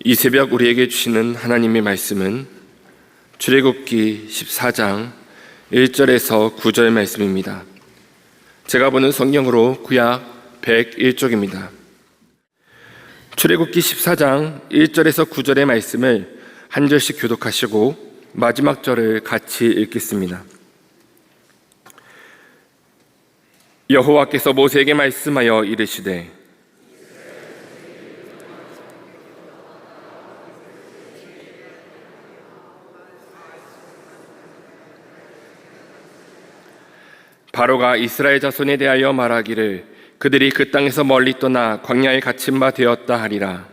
이 새벽 우리에게 주시는 하나님의 말씀은 출애굽기 14장 1절에서 9절 말씀입니다. 제가 보는 성경으로 구약 101쪽입니다. 출애굽기 14장 1절에서 9절의 말씀을 한 절씩 교독하시고 마지막 절을 같이 읽겠습니다. 여호와께서 모세에게 말씀하여 이르시되 바로가 이스라엘 자손에 대하여 말하기를 그들이 그 땅에서 멀리 떠나 광야에 갇힌 바 되었다 하리라.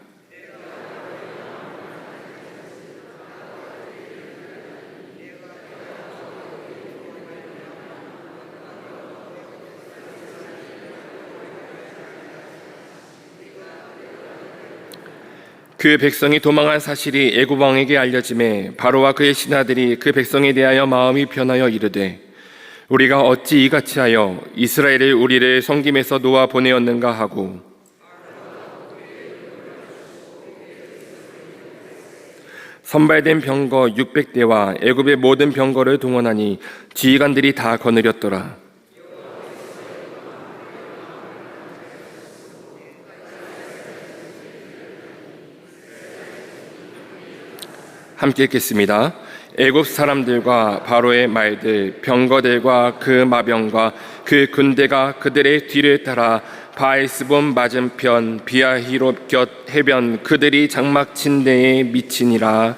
그 백성이 도망한 사실이 애굽 왕에게 알려짐에 바로와 그의 신하들이 그 백성에 대하여 마음이 변하여 이르되 우리가 어찌 이같이 하여 이스라엘을 우리를 섬김에서 놓아 보내었는가 하고 선발된 병거 600대와 애굽의 모든 병거를 동원하니 지휘관들이 다 거느렸더라. 함께 읽겠습니다. 애굽 사람들과 바로의 말들, 병거들과 그 마병과 그 군대가 그들의 뒤를 따라 바에스본 맞은편 비아히롯 곁 해변 그들이 장막 친 데에 미치니라.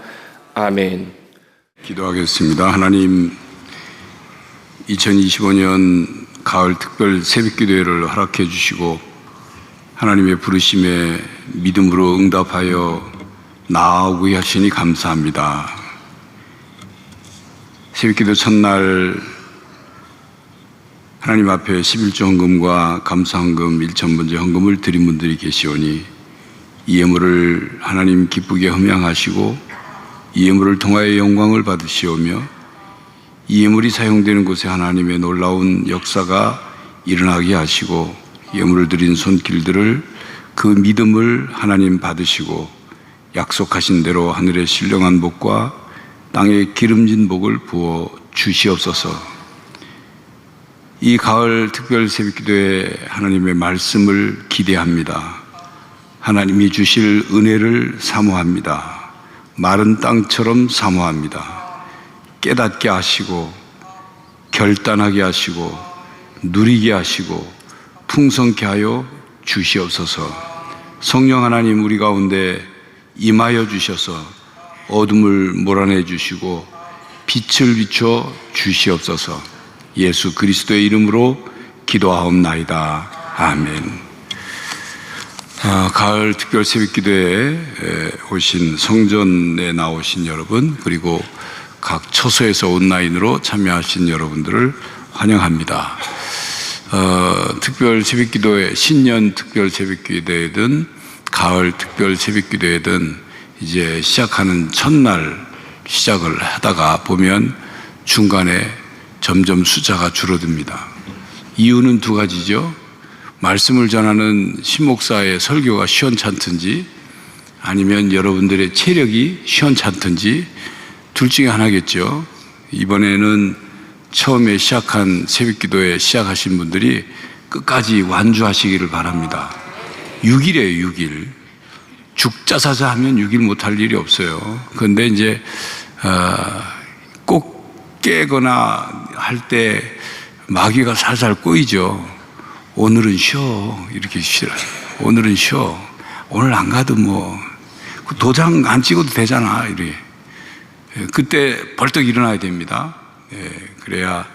아멘. 기도하겠습니다. 하나님, 2025년 가을 특별 새벽기도회를 허락해 주시고 하나님의 부르심에 믿음으로 응답하여 나아오게 하시니 감사합니다. 새벽기도 첫날 하나님 앞에 11조 헌금과 감사헌금 1,000번째 헌금을 드린 분들이 계시오니 이 예물을 하나님 기쁘게 흠양하시고 이 예물을 통하여 영광을 받으시오며 이 예물이 사용되는 곳에 하나님의 놀라운 역사가 일어나게 하시고 예물을 드린 손길들을 그 믿음을 하나님 받으시고 약속하신 대로 하늘의 신령한 복과 땅에 기름진 복을 부어 주시옵소서. 이 가을 특별 새벽기도에 하나님의 말씀을 기대합니다. 하나님이 주실 은혜를 사모합니다. 마른 땅처럼 사모합니다. 깨닫게 하시고 결단하게 하시고 누리게 하시고 풍성케 하여 주시옵소서. 성령 하나님 우리 가운데 임하여 주셔서 어둠을 몰아내 주시고 빛을 비춰 주시옵소서. 예수 그리스도의 이름으로 기도하옵나이다. 아멘. 가을 특별 새벽기도에 오신 성전에 나오신 여러분, 그리고 각 처소에서 온라인으로 참여하신 여러분들을 환영합니다. 특별 새벽기도회, 신년 특별 새벽기도회든 가을 특별 새벽기도회든 이제 시작하는 첫날 시작을 하다가 보면 중간에 점점 숫자가 줄어듭니다. 이유는 두 가지죠. 말씀을 전하는 신목사의 설교가 시원찮든지 아니면 여러분들의 체력이 시원찮든지 둘 중에 하나겠죠. 이번에는 처음에 시작한 새벽기도에 시작하신 분들이 끝까지 완주하시기를 바랍니다. 6일이에요, 6일. 죽자사자 하면 6일 못할 일이 없어요. 그런데 이제 꼭 깨거나 할 때 마귀가 살살 꼬이죠. 오늘은 쉬어, 이렇게 쉬어. 오늘은 쉬어. 오늘 안 가도 뭐 도장 안 찍어도 되잖아, 이렇게. 그때 벌떡 일어나야 됩니다. 그래야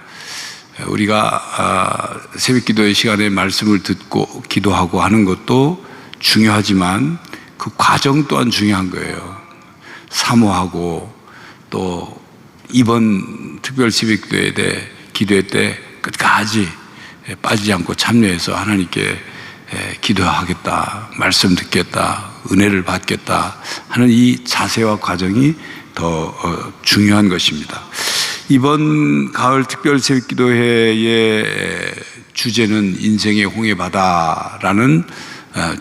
우리가 새벽기도의 시간에 말씀을 듣고 기도하고 하는 것도 중요하지만 그 과정 또한 중요한 거예요. 사모하고 또 이번 특별 새벽기도회 때 기도회 때 끝까지 빠지지 않고 참여해서 하나님께 기도하겠다, 말씀 듣겠다, 은혜를 받겠다 하는 이 자세와 과정이 더 중요한 것입니다. 이번 가을 특별 새벽기도회의 주제는 인생의 홍해바다라는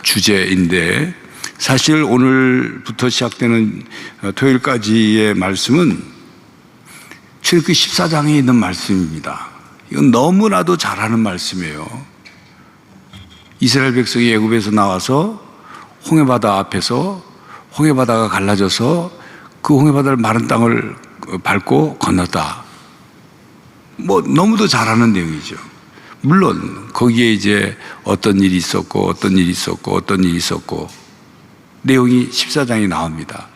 주제인데 사실 오늘부터 시작되는 토요일까지의 말씀은 출애굽기 14장에 있는 말씀입니다. 이건 너무나도 잘 아는 말씀이에요. 이스라엘 백성이 애굽에서 나와서 홍해바다 앞에서 홍해바다가 갈라져서 그 홍해바다를 마른 땅을 밟고 건넜다. 뭐 너무도 잘 아는 내용이죠. 물론 거기에 이제 어떤 일이 있었고 어떤 일이 있었고 어떤 일이 있었고 내용이 14장에 나옵니다.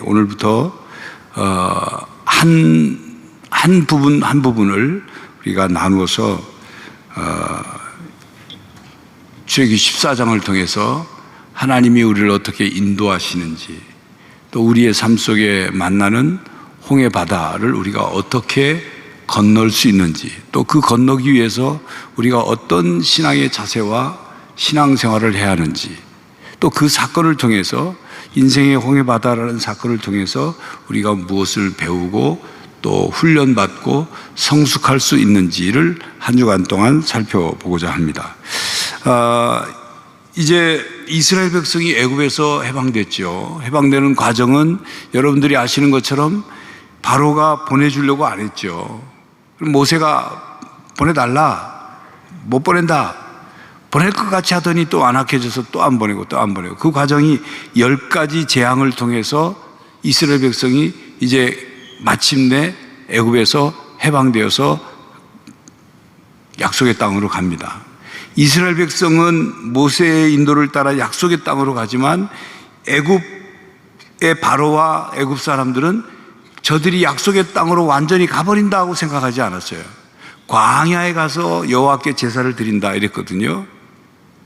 오늘부터 한 부분을 우리가 나누어서 출애굽기 14장을 통해서 하나님이 우리를 어떻게 인도하시는지, 또 우리의 삶 속에 만나는 홍해 바다를 우리가 어떻게 건널 수 있는지, 또 그 건너기 위해서 우리가 어떤 신앙의 자세와 신앙생활을 해야 하는지, 또 그 사건을 통해서 인생의 홍해 바다라는 사건을 통해서 우리가 무엇을 배우고 또 훈련받고 성숙할 수 있는지를 한 주간 동안 살펴보고자 합니다. 이제 이스라엘 백성이 애굽에서 해방됐죠. 해방되는 과정은 여러분들이 아시는 것처럼 바로가 보내주려고 안 했죠. 모세가 보내달라, 못 보낸다, 보낼 것 같이 하더니 또 안악해져서 또 안 보내고 또 안 보내고, 그 과정이 10가지 재앙을 통해서 이스라엘 백성이 이제 마침내 애굽에서 해방되어서 약속의 땅으로 갑니다. 이스라엘 백성은 모세의 인도를 따라 약속의 땅으로 가지만 애굽의 바로와 애굽 사람들은 저들이 약속의 땅으로 완전히 가버린다고 생각하지 않았어요. 광야에 가서 여호와께 제사를 드린다 이랬거든요.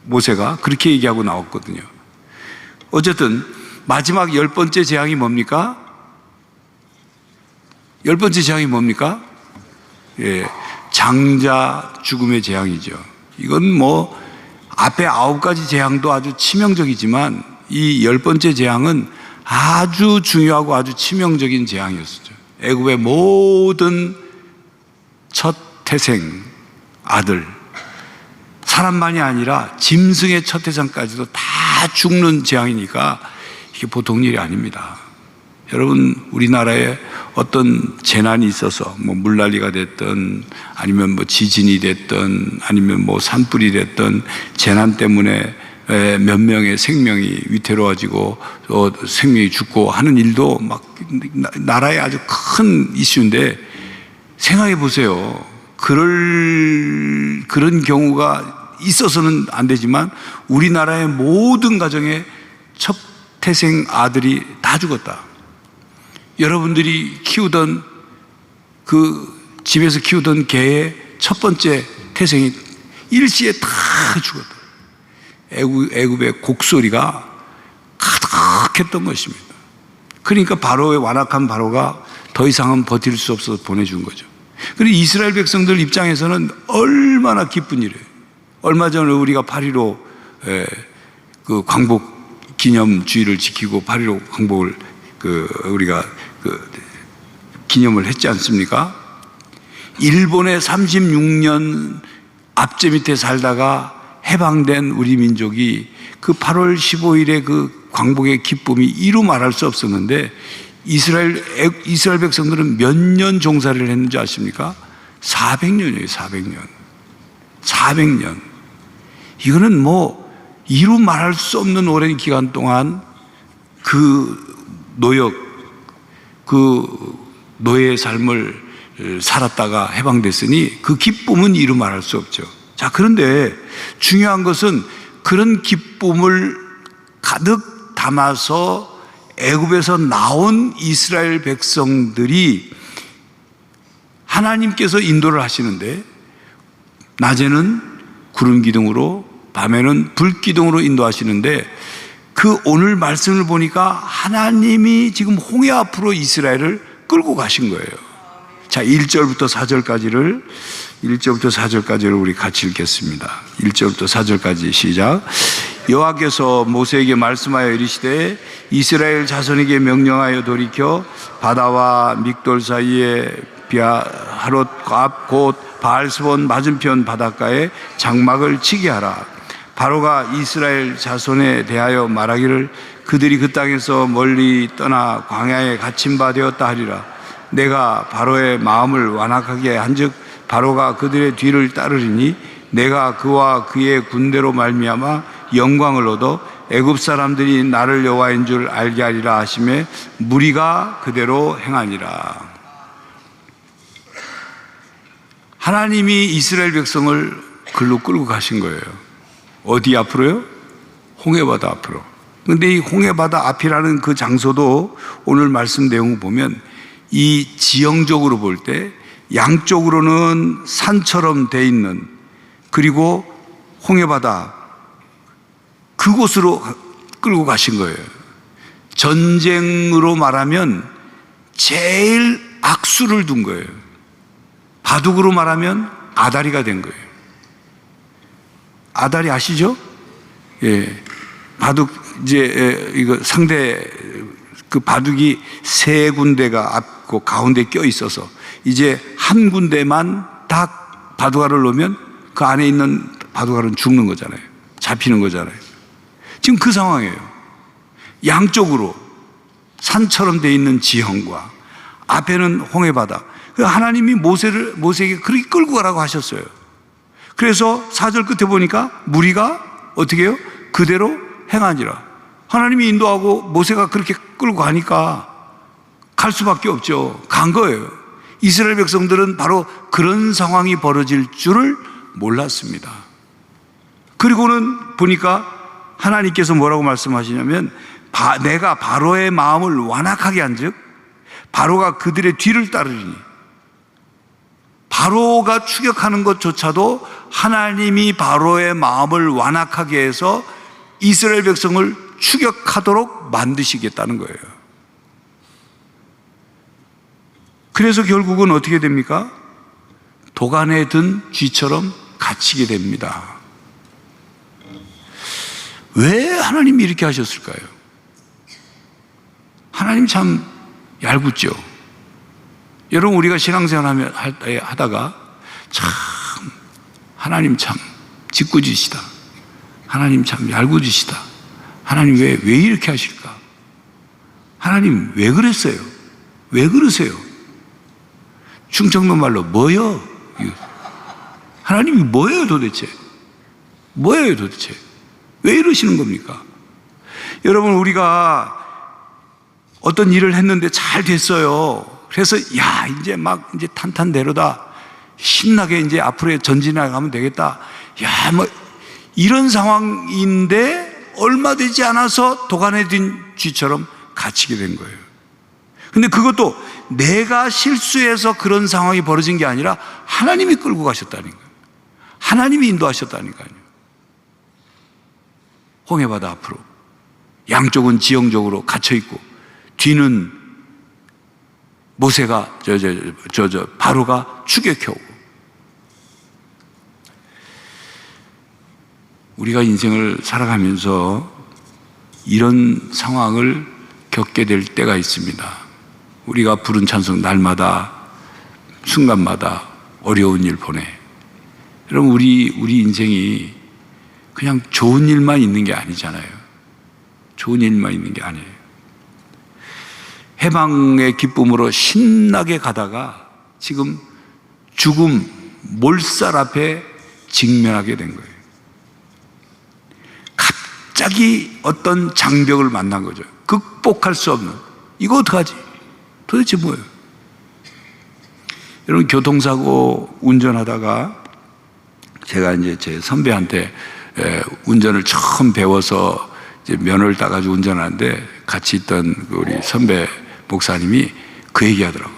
모세가 그렇게 얘기하고 나왔거든요. 어쨌든 마지막 10번째 재앙이 뭡니까? 10번째 재앙이 뭡니까? 장자 죽음의 재앙이죠. 이건 뭐 앞에 9가지 재앙도 아주 치명적이지만 이 10번째 재앙은 아주 중요하고 아주 치명적인 재앙이었죠. 애굽의 모든 첫 태생 아들, 사람만이 아니라 짐승의 첫 태생까지도 다 죽는 재앙이니까 이게 보통 일이 아닙니다. 여러분, 우리나라에 어떤 재난이 있어서 뭐 물난리가 됐든 아니면 뭐 지진이 됐든 아니면 뭐 산불이 됐든 재난 때문에 몇 명의 생명이 위태로워지고 또 생명이 죽고 하는 일도 막 나라의 아주 큰 이슈인데, 생각해 보세요. 그런 경우가 있어서는 안 되지만 우리나라의 모든 가정에 첫 태생 아들이 다 죽었다. 여러분들이 키우던 그 집에서 키우던 개의 첫 번째 태생이 일시에 다 죽었다. 애굽의 곡소리가 가득했던 것입니다. 그러니까 바로의 완악한 바로가 더 이상은 버틸 수 없어서 보내준 거죠. 그리고 이스라엘 백성들 입장에서는 얼마나 기쁜 일이에요. 얼마 전에 우리가 8.15 그 광복 기념주의를 지키고 8.15 광복을 우리가 기념을 했지 않습니까? 일본의 36년 압제 밑에 살다가 해방된 우리 민족이 그 8월 15일에 그 광복의 기쁨이 이루 말할 수 없었는데, 이스라엘 백성들은 몇 년 종살이를 했는지 아십니까? 400년이에요. 400년. 이거는 뭐 이루 말할 수 없는 오랜 기간 동안 그 노역, 그 노예의 삶을 살았다가 해방됐으니 그 기쁨은 이루 말할 수 없죠. 자, 그런데 중요한 것은 그런 기쁨을 가득 담아서 애굽에서 나온 이스라엘 백성들이 하나님께서 인도를 하시는데, 낮에는 구름 기둥으로 밤에는 불 기둥으로 인도하시는데, 그 오늘 말씀을 보니까 하나님이 지금 홍해 앞으로 이스라엘을 끌고 가신 거예요. 자, 1절부터 4절까지를 우리 같이 읽겠습니다. 1절부터 4절까지 시작. 여호와께서 모세에게 말씀하여 이르시되, 이스라엘 자손에게 명령하여 돌이켜 바다와 믹돌 사이에 비아하롯 앞 곧 바알스본 맞은편 바닷가에 장막을 치게 하라. 바로가 이스라엘 자손에 대하여 말하기를 그들이 그 땅에서 멀리 떠나 광야에 갇힌 바 되었다 하리라. 내가 바로의 마음을 완악하게 한즉 바로가 그들의 뒤를 따르리니 내가 그와 그의 군대로 말미암아 영광을 얻어 애굽 사람들이 나를 여호와인 줄 알게 하리라 하시매 무리가 그대로 행하니라. 하나님이 이스라엘 백성을 글로 끌고 가신 거예요. 어디 앞으로요? 홍해바다 앞으로. 그런데 이 홍해바다 앞이라는 그 장소도 오늘 말씀 내용을 보면 이 지형적으로 볼 때 양쪽으로는 산처럼 돼 있는, 그리고 홍해바다 그곳으로 끌고 가신 거예요. 전쟁으로 말하면 제일 악수를 둔 거예요. 바둑으로 말하면 아다리가 된 거예요. 아다리 아시죠? 예. 바둑, 이제, 이거 상대, 그 바둑이 세 군데가 앞고 가운데 껴 있어서 이제 한 군데만 딱 바둑알을 놓으면 그 안에 있는 바둑알은 죽는 거잖아요. 잡히는 거잖아요. 지금 그 상황이에요. 양쪽으로 산처럼 돼 있는 지형과 앞에는 홍해바다. 하나님이 모세에게 그렇게 끌고 가라고 하셨어요. 그래서 4절 끝에 보니까 무리가 어떻게 해요? 그대로 행하니라. 하나님이 인도하고 모세가 그렇게 끌고 가니까 갈 수밖에 없죠. 간 거예요. 이스라엘 백성들은 바로 그런 상황이 벌어질 줄을 몰랐습니다. 그리고는 보니까 하나님께서 뭐라고 말씀하시냐면 내가 바로의 마음을 완악하게 한즉 바로가 그들의 뒤를 따르리니. 바로가 추격하는 것조차도 하나님이 바로의 마음을 완악하게 해서 이스라엘 백성을 추격하도록 만드시겠다는 거예요. 그래서 결국은 어떻게 됩니까? 도간에 든 쥐처럼 갇히게 됩니다. 왜 하나님이 이렇게 하셨을까요? 하나님 참 얄궂죠. 여러분, 우리가 신앙생활 하다가 참 하나님 참 짓궂으시다, 하나님 참 얄궂으시다, 하나님 왜 이렇게 하실까? 하나님 왜 그랬어요? 왜 그러세요? 충청도 말로 뭐요? 하나님이 뭐예요 도대체? 뭐예요 도대체? 왜 이러시는 겁니까? 여러분, 우리가 어떤 일을 했는데 잘 됐어요. 그래서 이제 막 이제 탄탄대로다, 신나게 이제 앞으로 전진해 가면 되겠다. 이런 상황인데 얼마 되지 않아서 도간에 든 쥐처럼 갇히게 된 거예요. 근데 그것도 내가 실수해서 그런 상황이 벌어진 게 아니라 하나님이 끌고 가셨다는 거예요. 하나님이 인도하셨다니까요. 홍해바다 앞으로 양쪽은 지형적으로 갇혀 있고 뒤는 모세가 바로가 추격해 오고. 우리가 인생을 살아가면서 이런 상황을 겪게 될 때가 있습니다. 우리가 부른 찬송 날마다 순간마다 어려운 일 보내. 여러분, 우리 인생이 그냥 좋은 일만 있는 게 아니잖아요. 좋은 일만 있는 게 아니에요. 해방의 기쁨으로 신나게 가다가 지금 죽음, 몰살 앞에 직면하게 된 거예요. 갑자기 어떤 장벽을 만난 거죠. 극복할 수 없는. 이거 어떡하지? 도대체 뭐예요? 여러분, 교통사고 운전하다가 제가 이제 제 선배한테 운전을 처음 배워서 이제 면허를 따가지고 운전하는데 같이 있던 우리 선배 목사님이 그 얘기 하더라고요.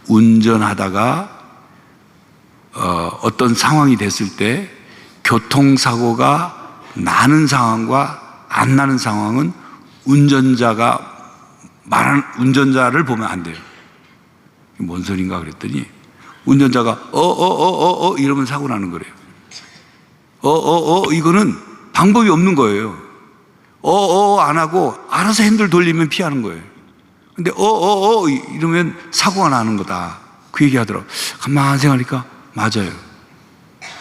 운전하다가 어떤 상황이 됐을 때 교통사고가 나는 상황과 안 나는 상황은 운전자가 말하는 운전자를 보면 안 돼요. 뭔 소린가 그랬더니 운전자가 이러면 사고 나는 거래요. 이거는 방법이 없는 거예요. 안 하고 알아서 핸들 돌리면 피하는 거예요. 근데 이러면 사고가 나는 거다. 그 얘기 하더라고요. 가만히 생각하니까 맞아요.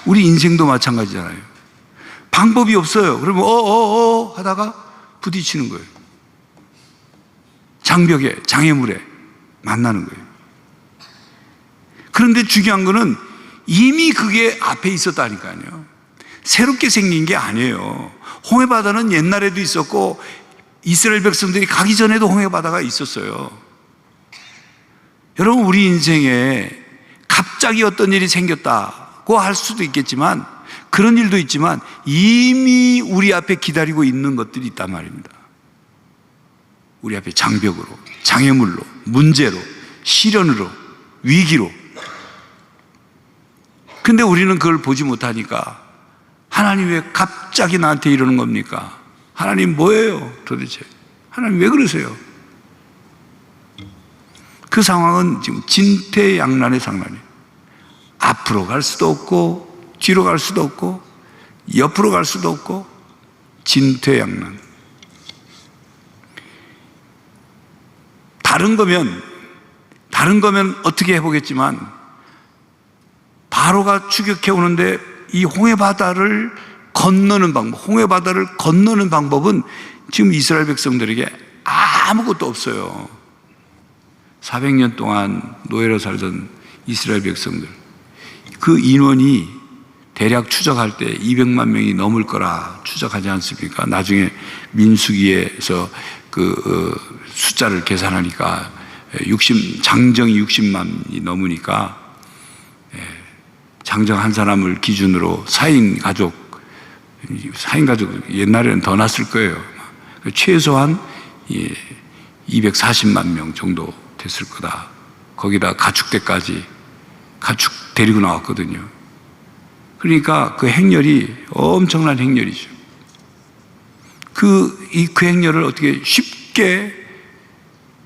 우리 인생도 마찬가지잖아요. 방법이 없어요. 그러면 하다가 부딪히는 거예요. 장벽에, 장애물에 만나는 거예요. 그런데 중요한 거는 이미 그게 앞에 있었다니까요. 새롭게 생긴 게 아니에요. 홍해바다는 옛날에도 있었고 이스라엘 백성들이 가기 전에도 홍해바다가 있었어요. 여러분, 우리 인생에 갑자기 어떤 일이 생겼다고 할 수도 있겠지만, 그런 일도 있지만 이미 우리 앞에 기다리고 있는 것들이 있단 말입니다. 우리 앞에 장벽으로, 장애물로, 문제로, 시련으로, 위기로. 근데 우리는 그걸 보지 못하니까 하나님 왜 갑자기 나한테 이러는 겁니까? 하나님 뭐예요 도대체? 하나님 왜 그러세요? 그 상황은 지금 진퇴양난의 상황이에요. 앞으로 갈 수도 없고 뒤로 갈 수도 없고 옆으로 갈 수도 없고 진퇴양난. 다른 거면 어떻게 해보겠지만 바로가 추격해 오는데 이 홍해바다를 건너는 방법은 지금 이스라엘 백성들에게 아무것도 없어요. 400년 동안 노예로 살던 이스라엘 백성들, 그 인원이 대략 추적할 때 200만 명이 넘을 거라 추적하지 않습니까? 나중에 민수기에서 그 숫자를 계산하니까 장정이 60만이 넘으니까 장정 한 사람을 기준으로 4인 가족 옛날에는 더 났을 거예요. 최소한 240만 명 정도 됐을 거다. 거기다 가축대까지 가축 데리고 나왔거든요. 그러니까 그 행렬이 엄청난 행렬이죠. 그 행렬을 어떻게 쉽게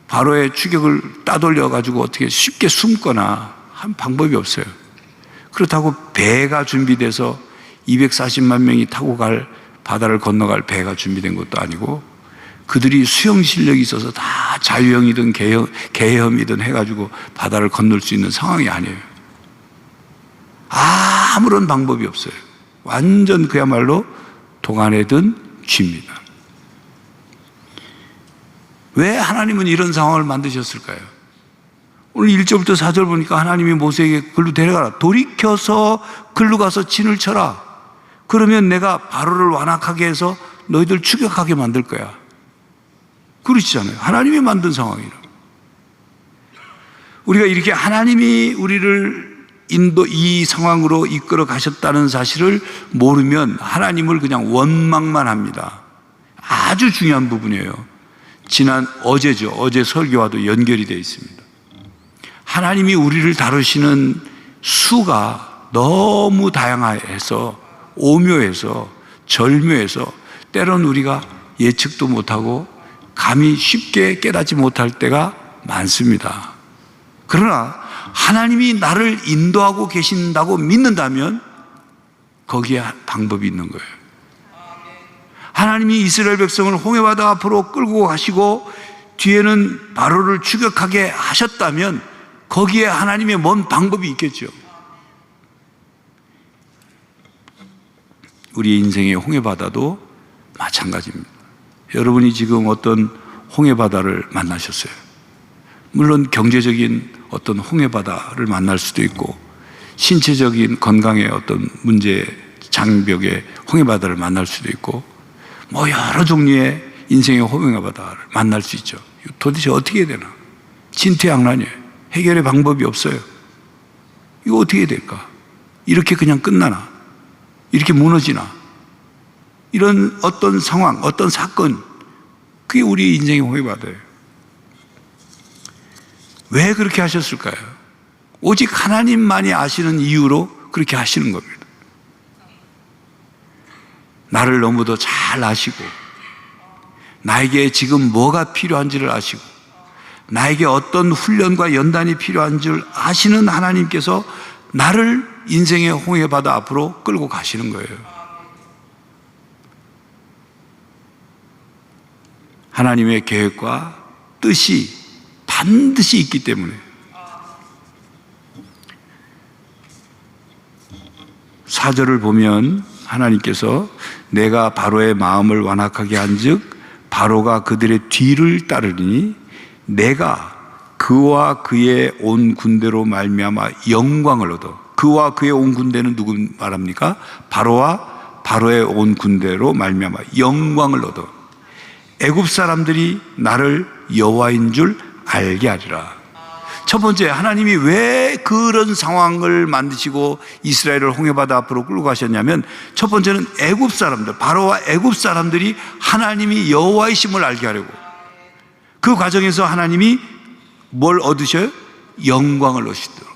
바로의 추격을 따돌려 가지고 어떻게 쉽게 숨거나 한 방법이 없어요. 그렇다고 배가 준비돼서 240만 명이 타고 갈 바다를 건너갈 배가 준비된 것도 아니고 그들이 수영 실력이 있어서 다 자유형이든 개헤엄이든 해가지고 바다를 건널 수 있는 상황이 아니에요. 아무런 방법이 없어요. 완전 그야말로 도간에 든 쥐입니다. 왜 하나님은 이런 상황을 만드셨을까요? 오늘 1절부터 4절 보니까 하나님이 모세에게 글로 데려가라. 돌이켜서 글로 가서 진을 쳐라. 그러면 내가 바로를 완악하게 해서 너희들 추격하게 만들 거야. 그러시잖아요. 하나님이 만든 상황이라. 우리가 이렇게 하나님이 우리를 이 상황으로 이끌어 가셨다는 사실을 모르면 하나님을 그냥 원망만 합니다. 아주 중요한 부분이에요. 어제 설교와도 연결이 되어 있습니다. 하나님이 우리를 다루시는 수가 너무 다양해서 오묘해서 절묘해서 때로는 우리가 예측도 못하고 감히 쉽게 깨닫지 못할 때가 많습니다. 그러나 하나님이 나를 인도하고 계신다고 믿는다면 거기에 방법이 있는 거예요. 하나님이 이스라엘 백성을 홍해바다 앞으로 끌고 가시고 뒤에는 바로를 추격하게 하셨다면 거기에 하나님의 뭔 방법이 있겠죠. 우리 인생의 홍해바다도 마찬가지입니다. 여러분이 지금 어떤 홍해바다를 만나셨어요? 물론 경제적인 어떤 홍해바다를 만날 수도 있고 신체적인 건강의 어떤 문제, 장벽의 홍해바다를 만날 수도 있고 여러 종류의 인생의 홍해바다를 만날 수 있죠. 도대체 어떻게 해야 되나? 진퇴양난이에요. 해결의 방법이 없어요. 이거 어떻게 해야 될까? 이렇게 그냥 끝나나? 이렇게 무너지나? 이런 어떤 상황, 어떤 사건, 그게 우리 인생의 홍해바다예요. 왜 그렇게 하셨을까요? 오직 하나님만이 아시는 이유로 그렇게 하시는 겁니다. 나를 너무도 잘 아시고 나에게 지금 뭐가 필요한지를 아시고 나에게 어떤 훈련과 연단이 필요한 줄 아시는 하나님께서 나를 인생의 홍해바다 앞으로 끌고 가시는 거예요. 하나님의 계획과 뜻이 반드시 있기 때문에 4절을 보면 하나님께서 내가 바로의 마음을 완악하게 한즉 바로가 그들의 뒤를 따르리니 내가 그와 그의 온 군대로 말미암아 영광을 얻어. 그와 그의 온 군대는 누구 말합니까? 바로와 바로의 온 군대로 말미암아 영광을 얻어. 애굽 사람들이 나를 여호와인 줄 알게 하리라. 첫 번째, 하나님이 왜 그런 상황을 만드시고 이스라엘을 홍해바다 앞으로 끌고 가셨냐면, 첫 번째는 애굽 사람들, 바로와 애굽 사람들이 하나님이 여호와이심을 알게 하려고. 그 과정에서 하나님이 뭘 얻으셔요? 영광을 얻으시도록.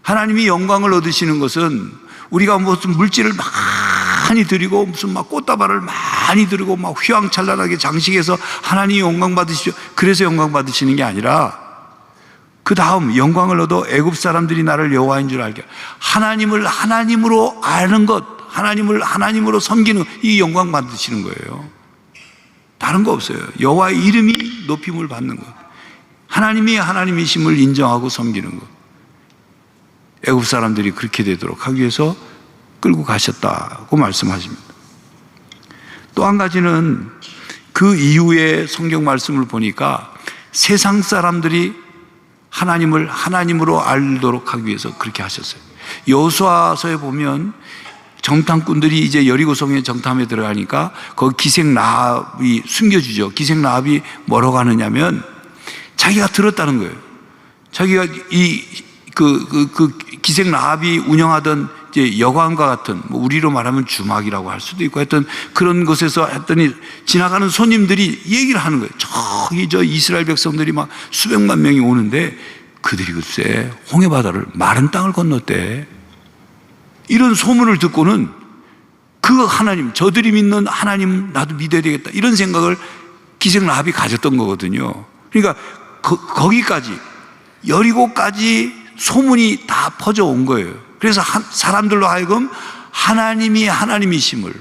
하나님이 영광을 얻으시는 것은 우리가 무슨 물질을 많이 드리고 무슨 막 꽃다발을 많이 드리고 막 휘황찬란하게 장식해서 하나님이 영광 받으시죠. 그래서 영광 받으시는 게 아니라, 그 다음 영광을 얻어 애굽 사람들이 나를 여호와인 줄 알게. 하나님을 하나님으로 아는 것, 하나님을 하나님으로 섬기는, 이 영광 받으시는 거예요. 다른 거 없어요. 여호와의 이름이 높임을 받는 것, 하나님이 하나님이심을 인정하고 섬기는 것. 애굽 사람들이 그렇게 되도록 하기 위해서 끌고 가셨다고 말씀하십니다. 또 한 가지는 그 이후에 성경 말씀을 보니까 세상 사람들이 하나님을 하나님으로 알도록 하기 위해서 그렇게 하셨어요. 여호수아서에 보면 정탐꾼들이 이제 여리고성에 정탐에 들어가니까 거기 기생 라합이 숨겨주죠. 기생 라합이 뭐라고 하느냐면 자기가 들었다는 거예요. 자기가 그 기생 라합이 운영하던 이제 여관과 같은, 뭐 우리로 말하면 주막이라고 할 수도 있고, 하여튼 그런 곳에서 했더니 지나가는 손님들이 얘기를 하는 거예요. 저기 저 이스라엘 백성들이 막 수백만 명이 오는데 그들이 글쎄 홍해바다를 마른 땅을 건넜대. 이런 소문을 듣고는 그 하나님, 저들이 믿는 하나님 나도 믿어야 되겠다, 이런 생각을 기생 라합이 가졌던 거거든요. 그러니까 거기까지, 여리고까지 소문이 다 퍼져온 거예요. 그래서 사람들로 하여금 하나님이 하나님이심을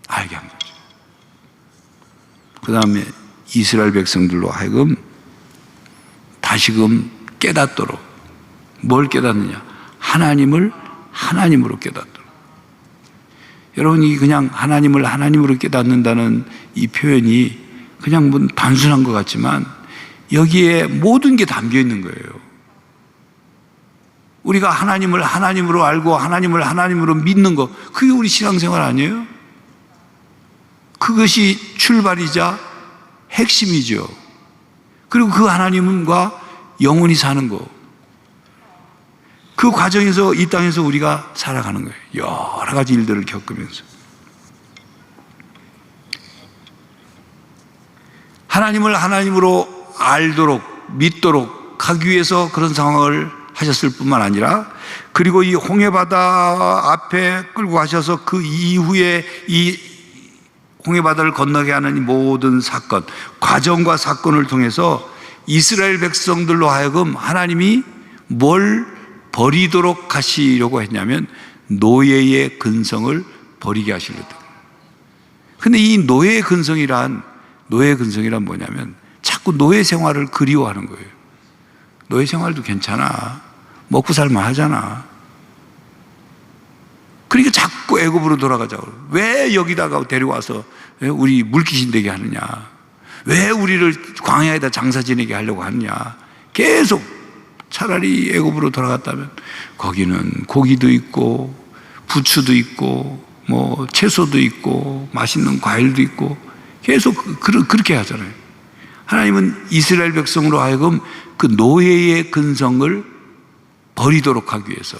알게 한 거죠. 그 다음에 이스라엘 백성들로 하여금 다시금 깨닫도록. 뭘 깨닫느냐? 하나님을 하나님으로 깨닫도록. 여러분이 그냥 하나님을 하나님으로 깨닫는다는 이 표현이 그냥 뭐 단순한 것 같지만 여기에 모든 게 담겨 있는 거예요. 우리가 하나님을 하나님으로 알고 하나님을 하나님으로 믿는 것, 그게 우리 신앙생활 아니에요? 그것이 출발이자 핵심이죠. 그리고 그 하나님과 영원히 사는 것, 그 과정에서 이 땅에서 우리가 살아가는 거예요. 여러 가지 일들을 겪으면서. 하나님을 하나님으로 알도록 믿도록 하기 위해서 그런 상황을 하셨을 뿐만 아니라, 그리고 이 홍해바다 앞에 끌고 가셔서 그 이후에 이 홍해바다를 건너게 하는 이 모든 사건, 과정과 사건을 통해서 이스라엘 백성들로 하여금 하나님이 뭘 버리도록 하시려고 했냐면 노예의 근성을 버리게 하시려다. 근데 이 노예의 근성이란 뭐냐면 자꾸 노예 생활을 그리워하는 거예요. 노예 생활도 괜찮아. 먹고 살만 하잖아. 그러니까 자꾸 애굽으로 돌아가자고. 왜 여기다가 데려와서 우리 물귀신 되게 하느냐? 왜 우리를 광야에다 장사 지내게 하려고 하느냐? 계속. 차라리 애굽으로 돌아갔다면 거기는 고기도 있고 부추도 있고 뭐 채소도 있고 맛있는 과일도 있고, 계속 그렇게 하잖아요. 하나님은 이스라엘 백성으로 하여금 그 노예의 근성을 버리도록 하기 위해서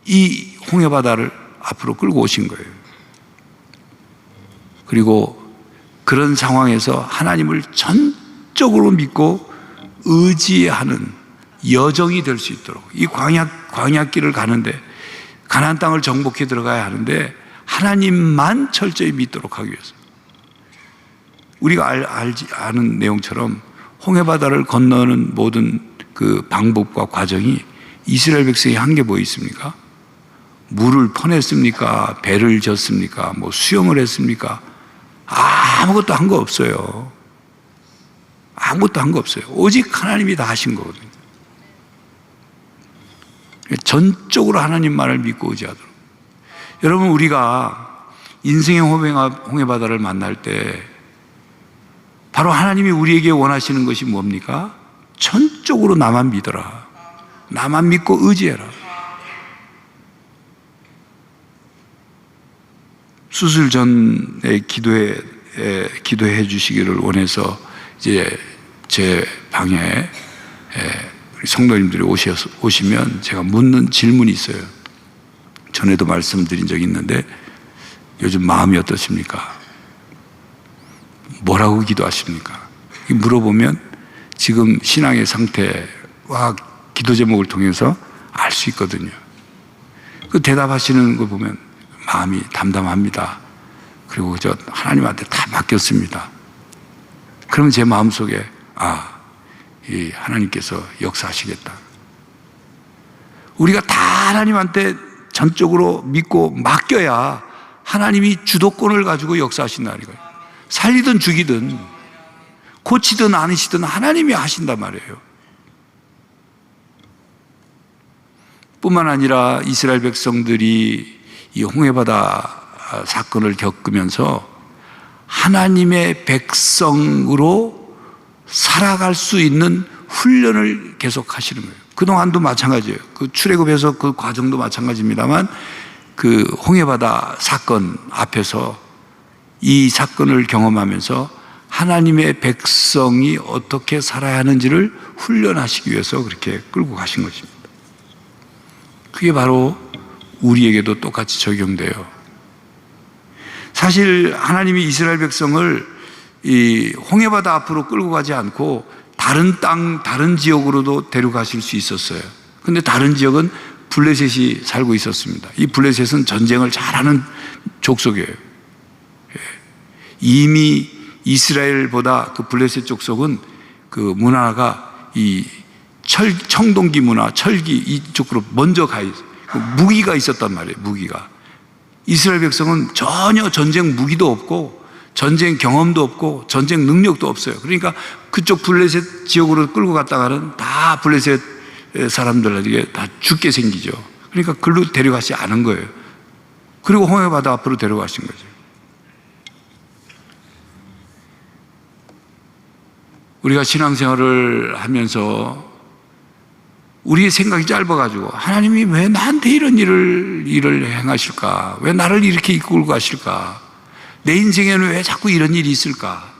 이 홍해바다를 앞으로 끌고 오신 거예요. 그리고 그런 상황에서 하나님을 전적으로 믿고 의지하는 여정이 될 수 있도록, 이 광야길을 가는데, 가나안 땅을 정복해 들어가야 하는데 하나님만 철저히 믿도록 하기 위해서, 우리가 아는 내용처럼 홍해바다를 건너는 모든 그 방법과 과정이 이스라엘 백성이 한 게 뭐 있습니까? 물을 퍼냈습니까? 배를 졌습니까? 뭐 수영을 했습니까? 아무것도 한 거 없어요. 아무것도 한 거 없어요. 오직 하나님이 다 하신 거거든요. 전적으로 하나님만을 믿고 의지하도록. 여러분, 우리가 인생의 홍해바다를 만날 때 바로 하나님이 우리에게 원하시는 것이 뭡니까? 전적으로 나만 믿어라. 나만 믿고 의지해라. 수술 전에 기도해 주시기를 원해서 이제 제 방에 우리 성도님들이 오시면 제가 묻는 질문이 있어요. 전에도 말씀드린 적이 있는데 요즘 마음이 어떠십니까? 뭐라고 기도하십니까? 물어보면 지금 신앙의 상태와 기도 제목을 통해서 알 수 있거든요. 그 대답하시는 거 보면 마음이 담담합니다. 그리고 저 하나님한테 다 맡겼습니다. 그러면 제 마음속에 이 하나님께서 역사하시겠다. 우리가 다 하나님한테 전적으로 믿고 맡겨야 하나님이 주도권을 가지고 역사하신다는 거예요. 살리든 죽이든 고치든 아니시든 하나님이 하신단 말이에요. 뿐만 아니라 이스라엘 백성들이 이 홍해바다 사건을 겪으면서 하나님의 백성으로 살아갈 수 있는 훈련을 계속 하시는 거예요. 그동안도 마찬가지예요. 그 출애굽에서 그 과정도 마찬가지입니다만 그 홍해바다 사건 앞에서 이 사건을 경험하면서 하나님의 백성이 어떻게 살아야 하는지를 훈련하시기 위해서 그렇게 끌고 가신 것입니다. 그게 바로 우리에게도 똑같이 적용돼요. 사실 하나님이 이스라엘 백성을 이 홍해바다 앞으로 끌고 가지 않고 다른 땅, 다른 지역으로도 데려가실 수 있었어요. 근데 다른 지역은 블레셋이 살고 있었습니다. 이 블레셋은 전쟁을 잘하는 족속이에요. 이미 이스라엘보다 그 블레셋 족속은 그 문화가 이 청동기 문화, 철기 이쪽으로 먼저 가 있어요. 무기가 있었단 말이에요. 무기가. 이스라엘 백성은 전혀 전쟁 무기도 없고 전쟁 경험도 없고 전쟁 능력도 없어요. 그러니까 그쪽 블레셋 지역으로 끌고 갔다가는 다 블레셋 사람들에게 다 죽게 생기죠. 그러니까 글로 데려가지 않은 거예요. 그리고 홍해바다 앞으로 데려가신 거죠. 우리가 신앙생활을 하면서 우리의 생각이 짧아가지고 하나님이 왜 나한테 이런 일을 행하실까? 왜 나를 이렇게 이끌고 가실까? 내 인생에는 왜 자꾸 이런 일이 있을까?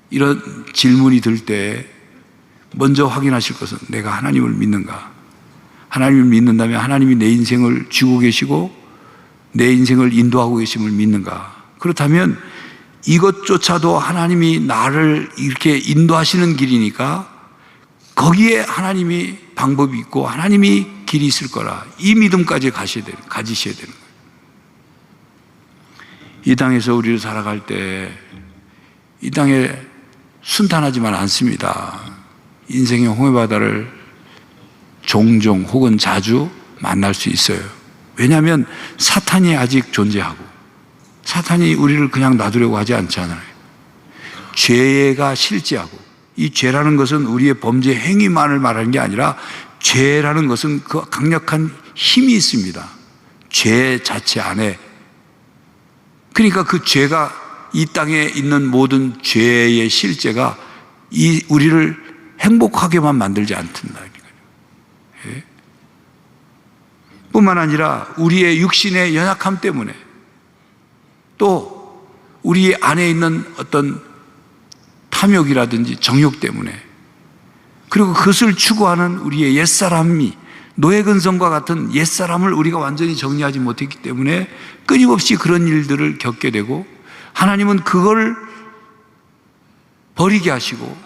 이런 질문이 들 때 먼저 확인하실 것은 내가 하나님을 믿는가? 하나님을 믿는다면 하나님이 내 인생을 쥐고 계시고 내 인생을 인도하고 계심을 믿는가? 그렇다면 이것조차도 하나님이 나를 이렇게 인도하시는 길이니까 거기에 하나님이 방법이 있고 하나님이 길이 있을 거라. 이 믿음까지 가지셔야 되는 거예요. 이 땅에서 우리를 살아갈 때 이 땅에 순탄하지만 않습니다. 인생의 홍해바다를 종종 혹은 자주 만날 수 있어요. 왜냐하면 사탄이 아직 존재하고 사탄이 우리를 그냥 놔두려고 하지 않잖아요. 죄가 실제하고 이 죄라는 것은 우리의 범죄 행위만을 말하는 게 아니라 죄라는 것은 그 강력한 힘이 있습니다. 죄 자체 안에. 그러니까 그 죄가 이 땅에 있는 모든 죄의 실제가 우리를 행복하게만 만들지 않는다니까요. 예? 뿐만 아니라 우리의 육신의 연약함 때문에 또 우리 안에 있는 어떤 탐욕이라든지 정욕 때문에 그리고 그것을 추구하는 우리의 옛사람이 노예근성과 같은 옛사람을 우리가 완전히 정리하지 못했기 때문에 끊임없이 그런 일들을 겪게 되고 하나님은 그걸 버리게 하시고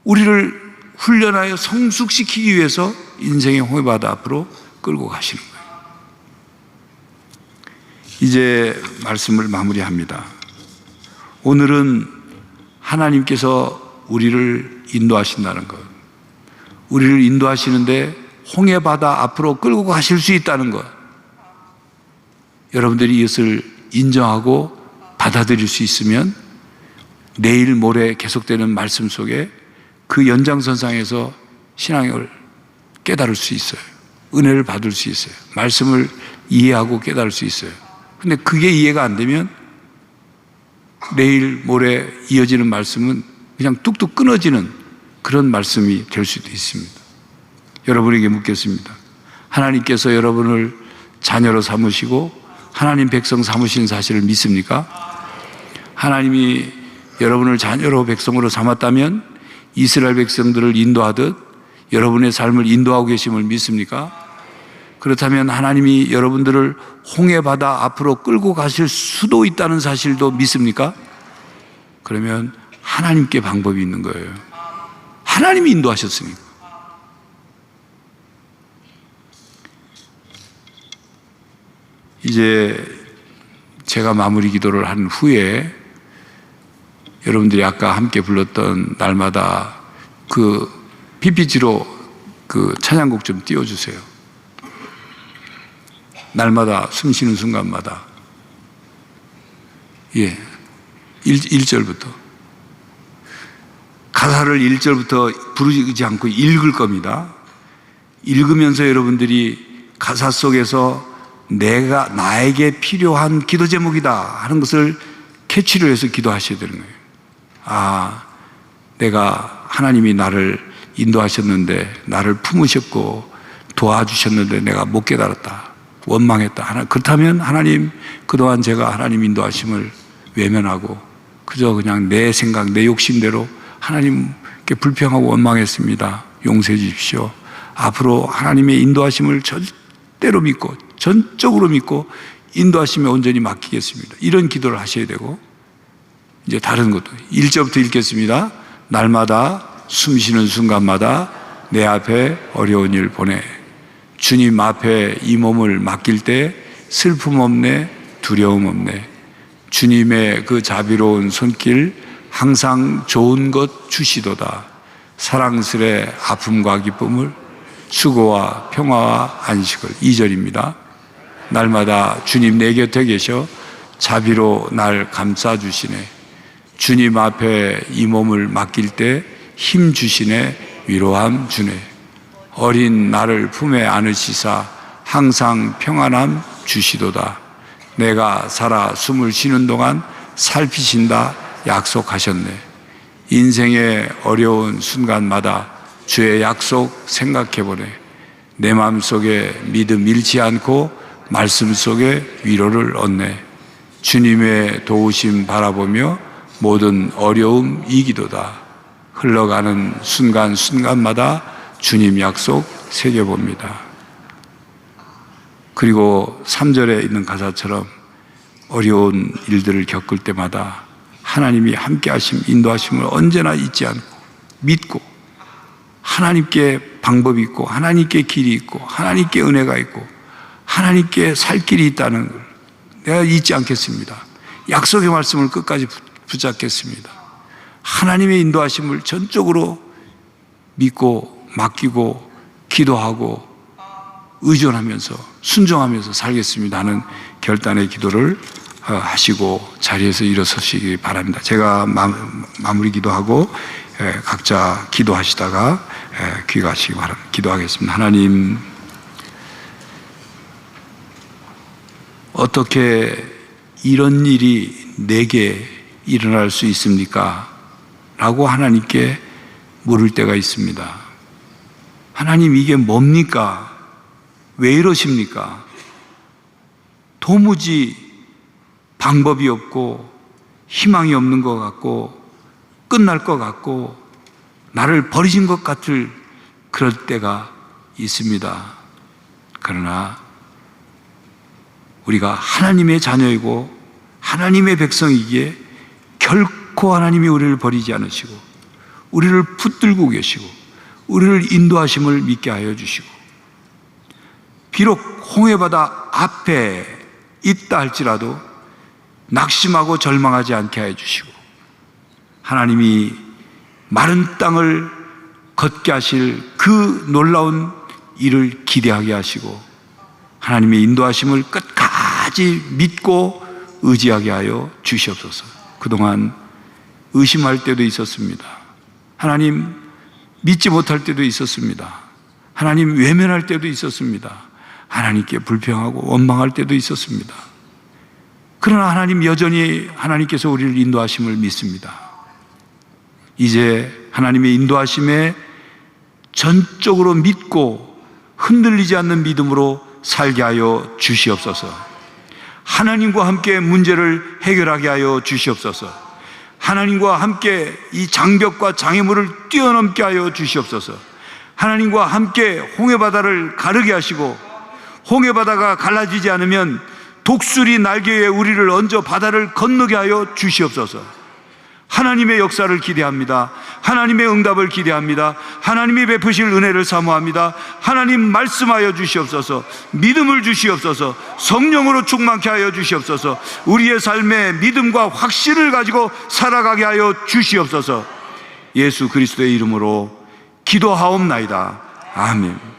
우리를 훈련하여 성숙시키기 위해서 인생의 홍해바다 앞으로 끌고 가시는 거예요. 이제 말씀을 마무리합니다. 오늘은 하나님께서 우리를 인도하신다는 것, 우리를 인도하시는데 홍해바다 앞으로 끌고 가실 수 있다는 것, 여러분들이 이것을 인정하고 받아들일 수 있으면 내일 모레 계속되는 말씀 속에 그 연장선상에서 신앙을 깨달을 수 있어요. 은혜를 받을 수 있어요. 말씀을 이해하고 깨달을 수 있어요. 근데 그게 이해가 안 되면 내일 모레 이어지는 말씀은 그냥 뚝뚝 끊어지는 그런 말씀이 될 수도 있습니다. 여러분에게 묻겠습니다. 하나님께서 여러분을 자녀로 삼으시고 하나님 백성 삼으신 사실을 믿습니까? 하나님이 여러분을 자녀로 백성으로 삼았다면 이스라엘 백성들을 인도하듯 여러분의 삶을 인도하고 계심을 믿습니까? 그렇다면 하나님이 여러분들을 홍해바다 앞으로 끌고 가실 수도 있다는 사실도 믿습니까? 그러면 하나님께 방법이 있는 거예요. 하나님이 인도하셨으니까. 이제 제가 마무리 기도를 한 후에 여러분들이 아까 함께 불렀던 날마다 그 PPG로 그 찬양곡 좀 띄워주세요. 날마다 숨 쉬는 순간마다. 예. 1절부터. 가사를 1절부터 부르지 않고 읽을 겁니다. 읽으면서 여러분들이 가사 속에서 내가 나에게 필요한 기도 제목이다 하는 것을 캐치를 해서 기도하셔야 되는 거예요. 아, 내가 하나님이 나를 인도하셨는데 나를 품으셨고 도와주셨는데 내가 못 깨달았다. 원망했다. 그렇다면 하나님, 그동안 제가 하나님 인도하심을 외면하고 그저 그냥 내 생각, 내 욕심대로 하나님께 불평하고 원망했습니다. 용서해 주십시오. 앞으로 하나님의 인도하심을 절대로 믿고 전적으로 믿고 인도하심에 온전히 맡기겠습니다. 이런 기도를 하셔야 되고, 이제 다른 것도 1절부터 읽겠습니다. 날마다 숨 쉬는 순간마다 내 앞에 어려운 일 보내. 주님 앞에 이 몸을 맡길 때 슬픔 없네, 두려움 없네. 주님의 그 자비로운 손길 항상 좋은 것 주시도다. 사랑스레 아픔과 기쁨을, 수고와 평화와 안식을. 2절입니다. 날마다 주님 내 곁에 계셔 자비로 날 감싸주시네. 주님 앞에 이 몸을 맡길 때 힘 주시네, 위로함 주네. 어린 나를 품에 안으시사 항상 평안함 주시도다. 내가 살아 숨을 쉬는 동안 살피신다 약속하셨네. 인생의 어려운 순간마다 주의 약속 생각해보네. 내 마음속에 믿음 잃지 않고 말씀 속에 위로를 얻네. 주님의 도우심 바라보며 모든 어려움 이기도다. 흘러가는 순간순간마다 주님 약속 새겨봅니다. 그리고 3절에 있는 가사처럼 어려운 일들을 겪을 때마다 하나님이 함께 하심, 인도하심을 언제나 잊지 않고 믿고, 하나님께 방법이 있고 하나님께 길이 있고 하나님께 은혜가 있고 하나님께 살 길이 있다는 걸 내가 잊지 않겠습니다. 약속의 말씀을 끝까지 붙잡겠습니다. 하나님의 인도하심을 전적으로 믿고 맡기고 기도하고 의존하면서 순종하면서 살겠습니다 하는 결단의 기도를 하시고 자리에서 일어서시기 바랍니다. 제가 마무리 기도하고 각자 기도하시다가 귀가하시기 바랍니다. 기도하겠습니다. 하나님, 어떻게 이런 일이 내게 일어날 수 있습니까? 라고 하나님께 물을 때가 있습니다. 하나님, 이게 뭡니까? 왜 이러십니까? 도무지 방법이 없고 희망이 없는 것 같고 끝날 것 같고 나를 버리신 것 같을 그럴 때가 있습니다. 그러나 우리가 하나님의 자녀이고 하나님의 백성이기에 결코 하나님이 우리를 버리지 않으시고 우리를 붙들고 계시고 우리를 인도하심을 믿게 하여 주시고, 비록 홍해바다 앞에 있다 할지라도 낙심하고 절망하지 않게 하여 주시고, 하나님이 마른 땅을 걷게 하실 그 놀라운 일을 기대하게 하시고 하나님의 인도하심을 끝까지 믿고 의지하게 하여 주시옵소서. 그동안 의심할 때도 있었습니다. 하나님, 믿지 못할 때도 있었습니다. 하나님 외면할 때도 있었습니다. 하나님께 불평하고 원망할 때도 있었습니다. 그러나 하나님 여전히 하나님께서 우리를 인도하심을 믿습니다. 이제 하나님의 인도하심에 전적으로 믿고 흔들리지 않는 믿음으로 살게 하여 주시옵소서. 하나님과 함께 문제를 해결하게 하여 주시옵소서. 하나님과 함께 이 장벽과 장애물을 뛰어넘게 하여 주시옵소서. 하나님과 함께 홍해바다를 가르게 하시고 홍해바다가 갈라지지 않으면 독수리 날개에 우리를 얹어 바다를 건너게 하여 주시옵소서. 하나님의 역사를 기대합니다. 하나님의 응답을 기대합니다. 하나님이 베푸실 은혜를 사모합니다. 하나님 말씀하여 주시옵소서. 믿음을 주시옵소서. 성령으로 충만케 하여 주시옵소서. 우리의 삶에 믿음과 확신을 가지고 살아가게 하여 주시옵소서. 예수 그리스도의 이름으로 기도하옵나이다. 아멘.